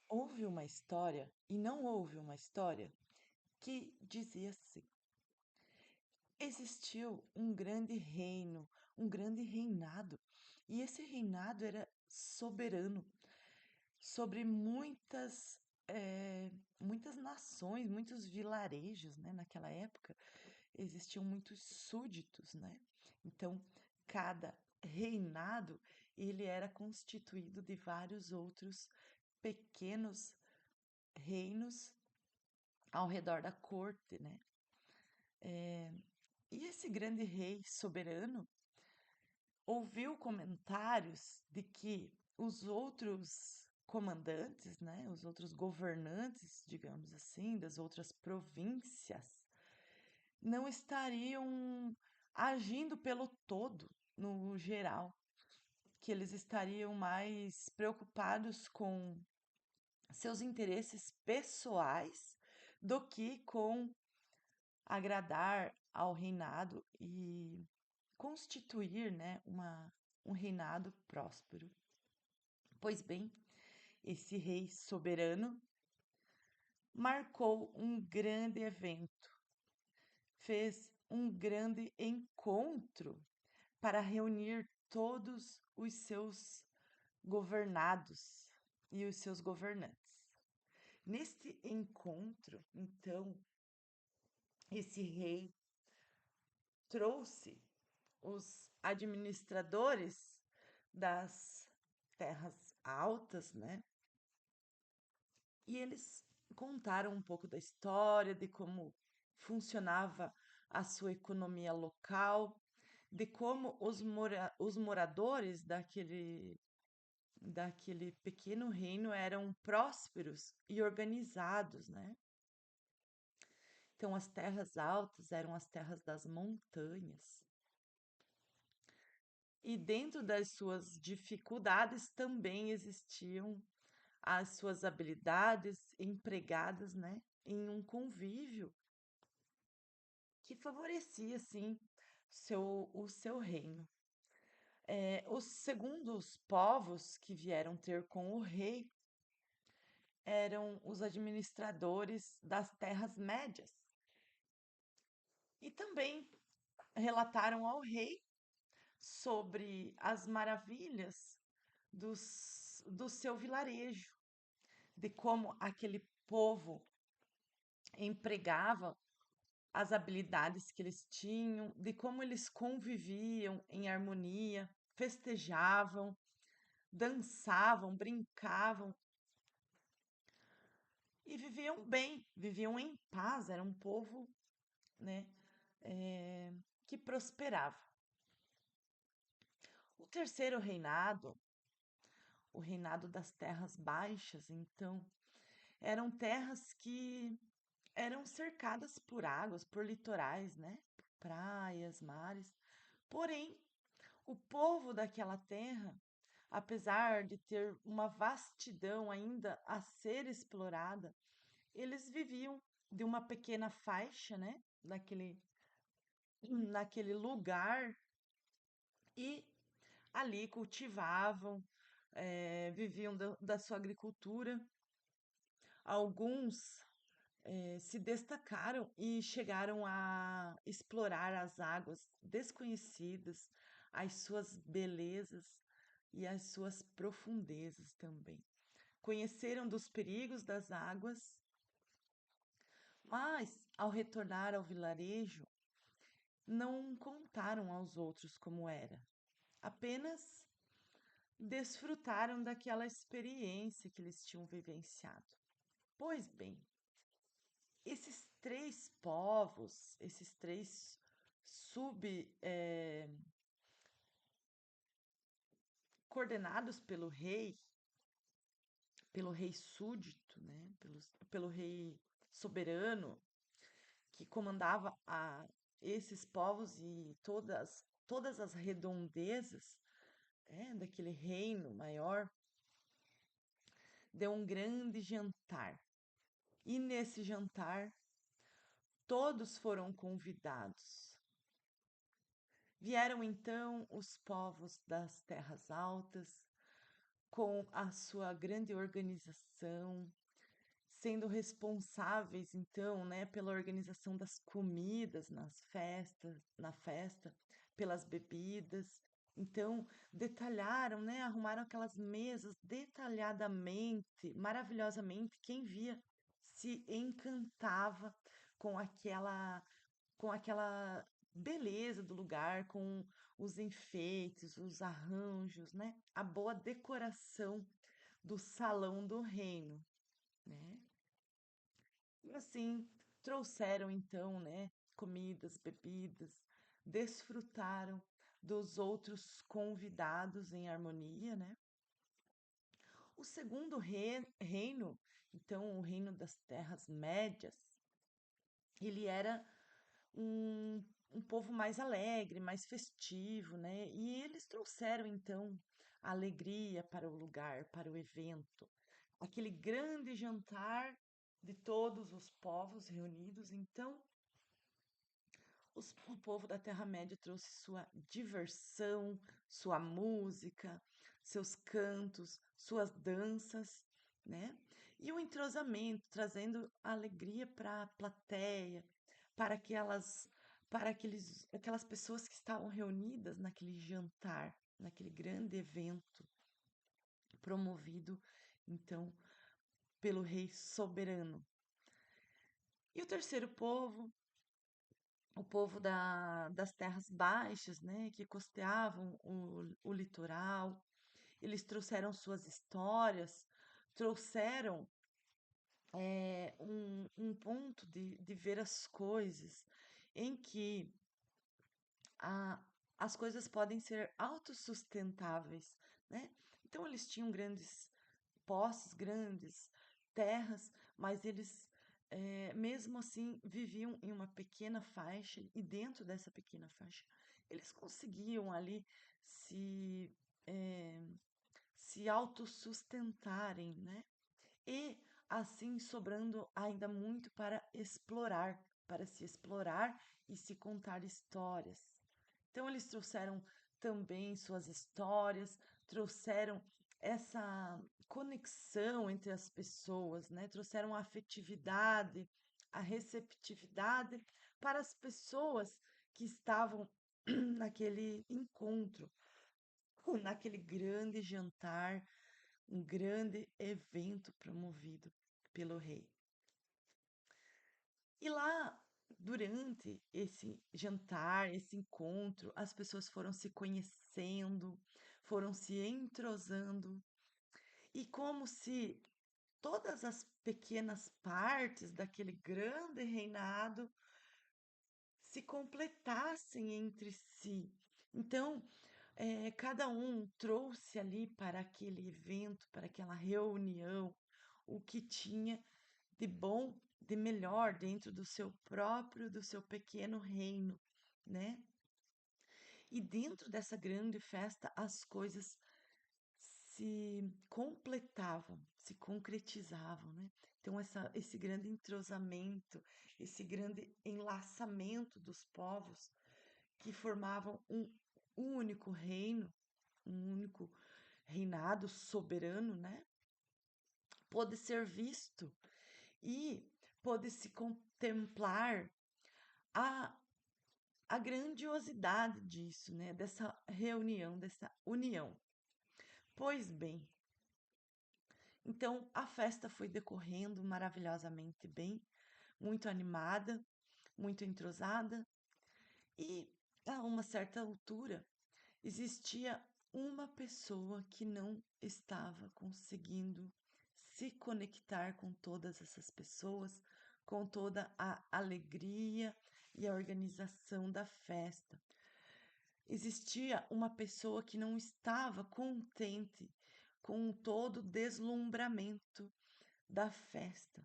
Houve uma história, e não houve uma história, que dizia assim: existiu um grande reino, um grande reinado, e esse reinado era soberano sobre muitas nações, muitos vilarejos, né? Naquela época existiam muitos súditos, né? Então, cada reinado ele era constituído de vários outros pequenos reinos ao redor da corte, né? E esse grande rei soberano ouviu comentários de que os outros comandantes, né, os outros governantes, digamos assim, das outras províncias, não estariam agindo pelo todo, no geral, que eles estariam mais preocupados com seus interesses pessoais do que com agradar ao reinado e constituir, né, um reinado próspero. Pois bem, esse rei soberano marcou um grande evento, fez um grande encontro para reunir todos os seus governados e os seus governantes. Neste encontro, então, esse rei trouxe os administradores das terras altas, né? E eles contaram um pouco da história, de como funcionava a sua economia local, de como os moradores daquele pequeno reino eram prósperos e organizados, né? Então, as terras altas eram as terras das montanhas. E dentro das suas dificuldades também existiam as suas habilidades empregadas, né, em um convívio que favorecia, assim, o seu reino. Os segundos povos que vieram ter com o rei eram os administradores das terras médias e também relataram ao rei sobre as maravilhas do seu vilarejo, de como aquele povo empregava as habilidades que eles tinham, de como eles conviviam em harmonia, festejavam, dançavam, brincavam e viviam bem, viviam em paz. Era um povo, né, que prosperava. O terceiro reinado, o reinado das terras baixas, então, eram terras que eram cercadas por águas, por litorais, né? Praias, mares. Porém, o povo daquela terra, apesar de ter uma vastidão ainda a ser explorada, eles viviam de uma pequena faixa, né? Naquele lugar e ali cultivavam, viviam da sua agricultura. Alguns se destacaram e chegaram a explorar as águas desconhecidas, as suas belezas e as suas profundezas também. Conheceram dos perigos das águas, mas ao retornar ao vilarejo, não contaram aos outros como era. Apenas desfrutaram daquela experiência que eles tinham vivenciado. Pois bem, esses três povos, esses três coordenados pelo rei súdito, né, pelo rei soberano, que comandava esses povos e todas as redondezas, daquele reino maior, deu um grande jantar. E nesse jantar, todos foram convidados. Vieram então os povos das terras altas, com a sua grande organização, sendo responsáveis, então, né, pela organização das comidas na festa, pelas bebidas. Então, detalharam, né, arrumaram aquelas mesas detalhadamente, maravilhosamente. Quem via se encantava com com aquela beleza do lugar, com os enfeites, os arranjos, né, a boa decoração do salão do reino, né? E assim, trouxeram então, né, comidas, bebidas, desfrutaram dos outros convidados em harmonia, né? O segundo reino, então o reino das terras médias, ele era um povo mais alegre, mais festivo, né? E eles trouxeram então a alegria para o lugar, para o evento. Aquele grande jantar de todos os povos reunidos. Então, o povo da Terra-média trouxe sua diversão, sua música, seus cantos, suas danças, né? E o entrosamento, trazendo alegria para a plateia, para aquelas pessoas que estavam reunidas naquele jantar, naquele grande evento promovido, então, pelo rei soberano. E o terceiro povo, o povo das terras baixas, né, que costeavam o litoral, eles trouxeram suas histórias, trouxeram um ponto de ver as coisas em que a, as coisas podem ser autossustentáveis, né? Então eles tinham grandes posses, grandes terras, mas eles mesmo assim viviam em uma pequena faixa e dentro dessa pequena faixa eles conseguiam ali se eh, se autossustentarem, né? E assim sobrando ainda muito para se explorar e se contar histórias. Então eles trouxeram também suas histórias, trouxeram essa conexão entre as pessoas, né? Trouxeram a afetividade, a receptividade para as pessoas que estavam naquele encontro, naquele grande jantar, um grande evento promovido pelo rei. E lá, durante esse jantar, esse encontro, as pessoas foram se conhecendo, foram se entrosando, e como se todas as pequenas partes daquele grande reinado se completassem entre si. Então, cada um trouxe ali para aquele evento, para aquela reunião, o que tinha de bom, de melhor dentro do seu pequeno reino, né? E dentro dessa grande festa, as coisas se completavam, se concretizavam, né? Então, esse grande entrosamento, esse grande enlaçamento dos povos que formavam um único reino, um único reinado soberano, né? Pôde ser visto e pôde se contemplar a, a grandiosidade disso, né? Dessa reunião, dessa união. Pois bem, então a festa foi decorrendo maravilhosamente bem, muito animada, muito entrosada, e a uma certa altura existia uma pessoa que não estava conseguindo se conectar com todas essas pessoas, com toda a alegria e a organização da festa. Existia uma pessoa que não estava contente com todo o deslumbramento da festa.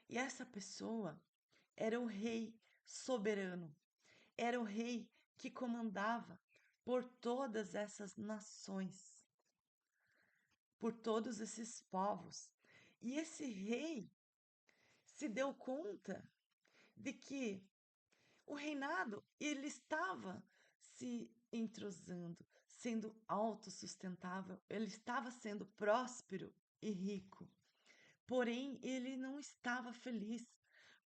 E essa pessoa era o rei soberano, era o rei que comandava por todas essas nações, por todos esses povos. E esse rei se deu conta de que o reinado ele estava se entrosando, se sendo autossustentável, ele estava sendo próspero e rico. Porém, ele não estava feliz,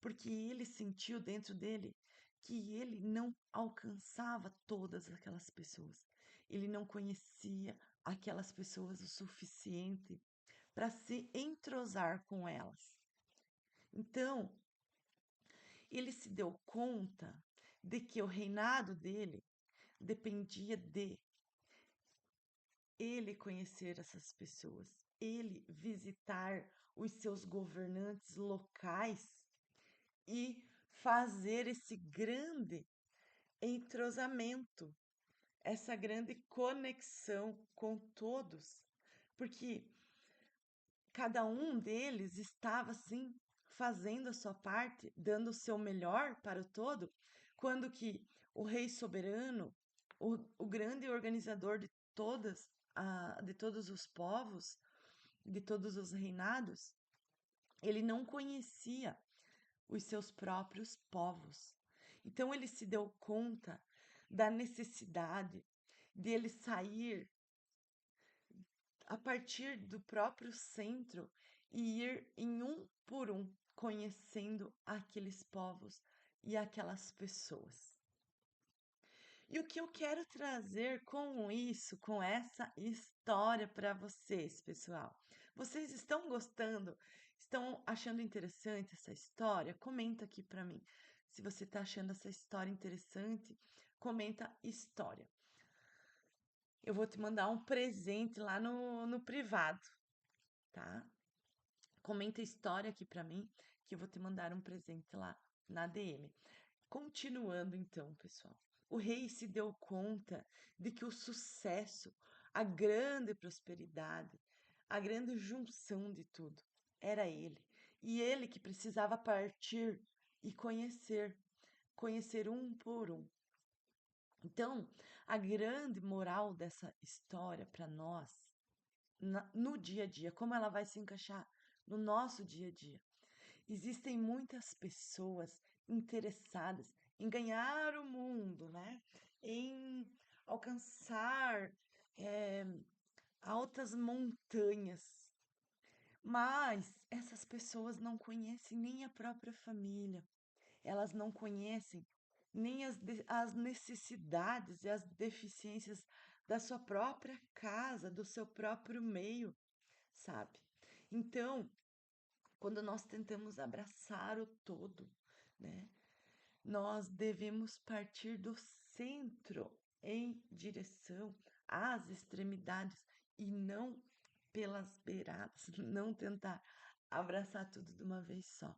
porque ele sentiu dentro dele que ele não alcançava todas aquelas pessoas. Ele não conhecia aquelas pessoas o suficiente para se entrosar com elas. Então, ele se deu conta de que o reinado dele dependia de ele conhecer essas pessoas, ele visitar os seus governantes locais e fazer esse grande entrosamento, essa grande conexão com todos, porque cada um deles estava assim fazendo a sua parte, dando o seu melhor para o todo, quando que o rei soberano, o grande organizador de de todos os povos, de todos os reinados, ele não conhecia os seus próprios povos. Então ele se deu conta da necessidade de ele sair a partir do próprio centro e ir em um por um, conhecendo aqueles povos e aquelas pessoas. E o que eu quero trazer com isso, com essa história para vocês, pessoal? Vocês estão gostando? Estão achando interessante essa história? Comenta aqui para mim. Se você está achando essa história interessante, comenta história. Eu vou te mandar um presente lá no privado, tá? Comenta história aqui para mim, que eu vou te mandar um presente lá na DM. Continuando então, pessoal. O rei se deu conta de que o sucesso, a grande prosperidade, a grande junção de tudo era ele. E ele que precisava partir e conhecer um por um. Então, a grande moral dessa história para nós, no dia a dia, como ela vai se encaixar no nosso dia a dia. Existem muitas pessoas interessadas em ganhar o mundo, né? Em alcançar altas montanhas. Mas essas pessoas não conhecem nem a própria família, elas não conhecem nem as necessidades e as deficiências da sua própria casa, do seu próprio meio, sabe? Então, quando nós tentamos abraçar o todo, né? Nós devemos partir do centro em direção às extremidades e não pelas beiradas, não tentar abraçar tudo de uma vez só.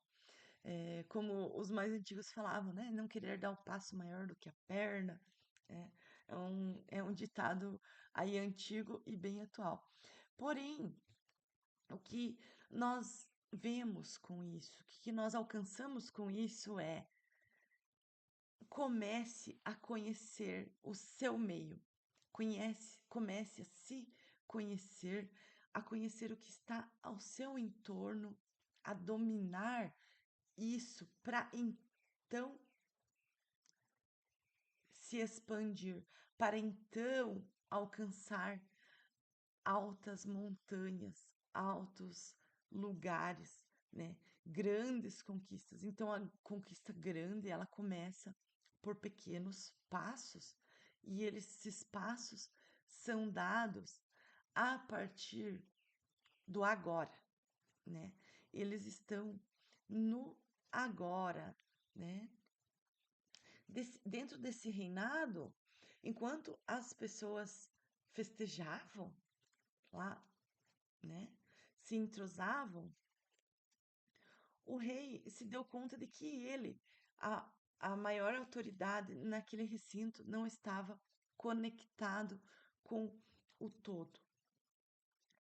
Como os mais antigos falavam, né? Não querer dar o passo maior do que a perna. É, é um ditado aí antigo e bem atual. Porém, o que nós vemos com isso, o que nós alcançamos com isso é comece a conhecer o seu meio. Comece a se conhecer, a conhecer o que está ao seu entorno, a dominar isso para então se expandir, para então alcançar altas montanhas, altos lugares, né? Grandes conquistas. Então a conquista grande, ela começa por pequenos passos, e esses passos são dados a partir do agora, né? Eles estão no agora, né? Dentro desse reinado, enquanto as pessoas festejavam lá, né, se entrosavam, o rei se deu conta de que ele, a maior autoridade naquele recinto, não estava conectado com o todo.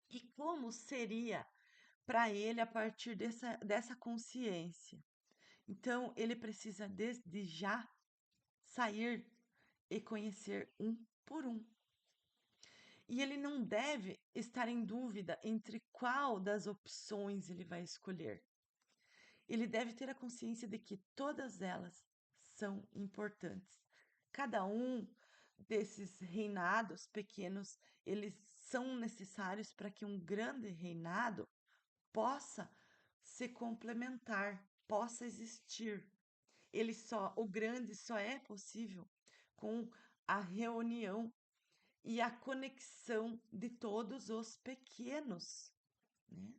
E como seria para ele a partir dessa consciência? Então, ele precisa desde já sair e conhecer um por um. E ele não deve estar em dúvida entre qual das opções ele vai escolher. Ele deve ter a consciência de que todas elas são importantes. Cada um desses reinados pequenos, eles são necessários para que um grande reinado possa se complementar, possa existir. O grande só é possível com a reunião e a conexão de todos os pequenos, né?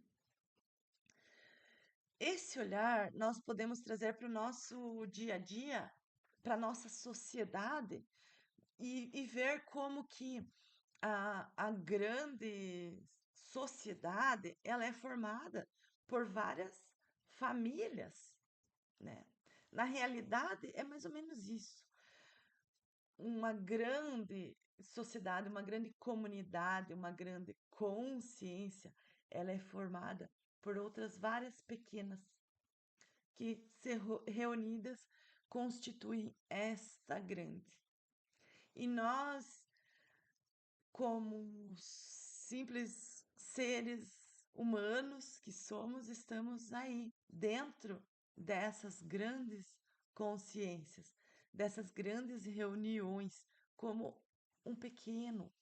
Esse olhar nós podemos trazer para o nosso dia a dia, para a nossa sociedade e ver como que a grande sociedade ela é formada por várias famílias, né? Na realidade, é mais ou menos isso. Uma grande sociedade, uma grande comunidade, uma grande consciência, ela é formada por outras várias pequenas que, reunidas, constituem esta grande. E nós, como simples seres humanos que somos, estamos aí, dentro dessas grandes consciências, dessas grandes reuniões, como um pequeno,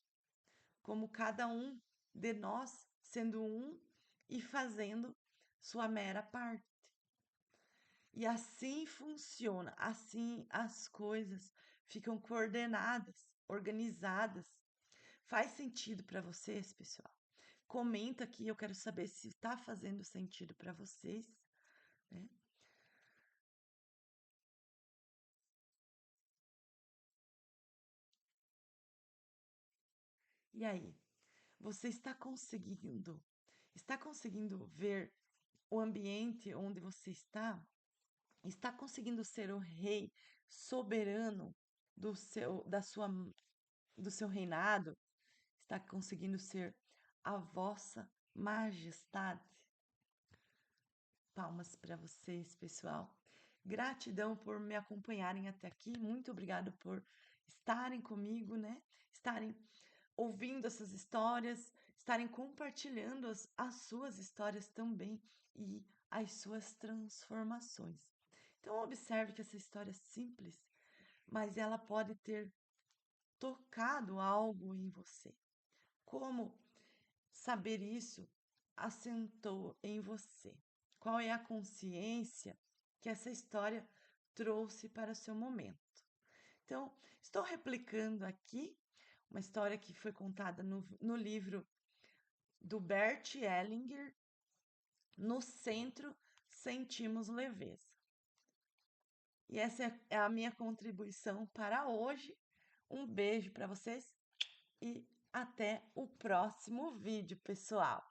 como cada um de nós sendo um e fazendo sua mera parte. E assim funciona, assim as coisas ficam coordenadas, organizadas. Faz sentido para vocês, pessoal? Comenta aqui, eu quero saber se está fazendo sentido para vocês, né? E aí, você está conseguindo ver o ambiente onde você está? Está conseguindo ser o rei soberano da sua, do seu reinado? Está conseguindo ser a vossa majestade? Palmas para vocês, pessoal. Gratidão por me acompanharem até aqui. Muito obrigado por estarem comigo, né? Estarem ouvindo essas histórias, estarem compartilhando as suas histórias também e as suas transformações. Então, observe que essa história é simples, mas ela pode ter tocado algo em você. Como saber isso assentou em você? Qual é a consciência que essa história trouxe para o seu momento? Então, estou replicando aqui uma história que foi contada no livro do Bert Hellinger, No Centro Sentimos Leveza. E essa é a minha contribuição para hoje. Um beijo para vocês e até o próximo vídeo, pessoal!